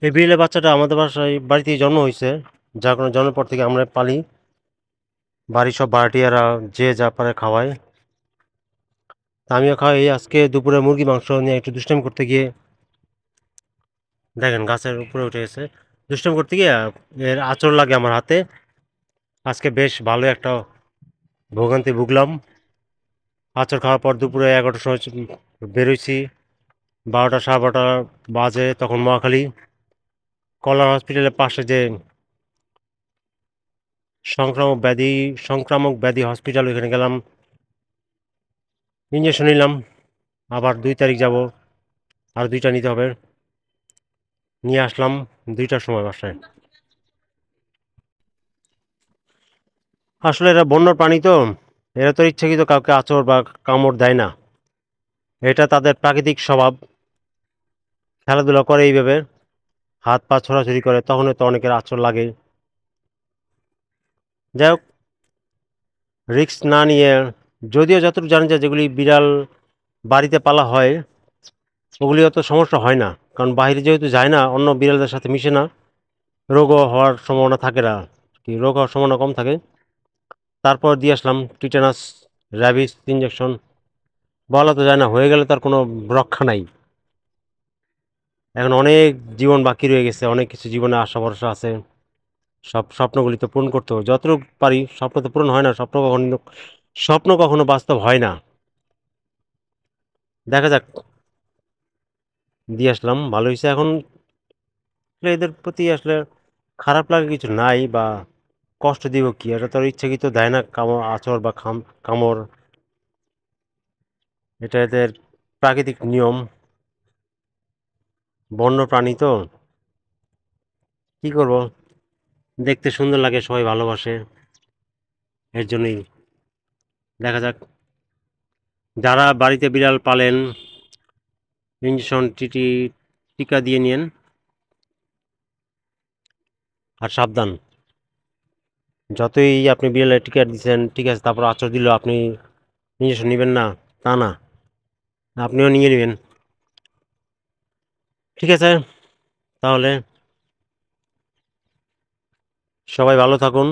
এই বিড়ালের বাচ্চাটা আমাদের বাড়িতেই জন্ম হয়েছে, যার কারণে জন্মের পর থেকে আমরা পালি। বাড়ির সব ভাড়াটিয়ারা যে যা পারে খাওয়ায়, তা আমিও খাওয়াই। এই আজকে দুপুরে মুরগি মাংস নিয়ে একটু দুষ্টামি করতে গিয়ে দেখেন গাছের উপরে উঠে গেছে। দুষ্টামি করতে গিয়ে এর আঁচড় লাগে আমার হাতে। আজকে বেশ ভালো একটা ভোগান্তি ভুগলাম। আঁচড় খাওয়ার পর দুপুরে 11টার সময় বেরোইছি। 12টা 12:30 বাজে তখন মহাখালী কলার হসপিটালের পাশে যে সংক্রামক ব্যাধি সংক্রামক ব্যাধি হসপিটাল, ওইখানে গেলাম, ইঞ্জেকশন নিলাম। আবার 2 তারিখ যাব, আর 2টা নিতে হবে। নিয়ে আসলাম 2টার সময় বাসায়। আসলে এরা বন্য প্রাণী তো, এরা তো ইচ্ছাকৃত কাউকে আঁচড় বা কামড় দেয় না। এটা তাদের প্রাকৃতিক স্বভাব। খেলাধুলা করে এইভাবে, হাত পা ছোড়াছুড়ি করে, তখন তো অনেকের আঁচড় লাগে। যাই হোক, রিস্ক না নিয়ে, যদিও যতটুকু জানি যে যেগুলি বিড়াল বাড়িতে পালা হয় ওগুলি অত সমস্যা হয় না, কারণ বাইরে যেহেতু যায় না, অন্য বিড়ালদের সাথে মিশে না, রোগও হওয়ার সম্ভাবনা থাকে না, কি রোগ হওয়ার সম্ভাবনা কম থাকে। তারপর দিয়ে আসলাম টিটানাস, র্যাবিস ইঞ্জেকশন। বলা তো যায় না, হয়ে গেলে তার কোনো রক্ষা নাই। এখন অনেক জীবন বাকি রয়ে গেছে, অনেক কিছু জীবনে আশা ভরসা আছে। সব স্বপ্নগুলি তো পূরণ করতে হবে যতটুকু পারি। স্বপ্ন তো পূরণ হয় না, স্বপ্ন কখনো বাস্তব হয় না। দেখা যাক, দিয়ে আসলাম, ভালো হয়েছে। এখন আসলে এদের প্রতি আসলে খারাপ লাগে কিছু নাই, বা কষ্ট দিব কি, এটা তো আর ইচ্ছাকৃত দেয় না কামড়, আঁচড় বা কামড়। এটা এদের প্রাকৃতিক নিয়ম। বন্য প্রাণী তো, কি করব, দেখতে সুন্দর লাগে, সবাই ভালোবাসে, এর জন্যই। দেখা যাক, যারা বাড়িতে বিড়াল পালেন, ইঞ্জেকশন টিকা দিয়ে নিন, আর সাবধান। যতই আপনি বিড়ালের টিকা দিচ্ছেন ঠিক আছে, তারপর আঁচড় দিল আপনি ইঞ্জেকশন নেবেন না তা না, আপনিও নিয়ে নেবেন। ঠিক আছে, তাহলে সবাই ভালো থাকুন।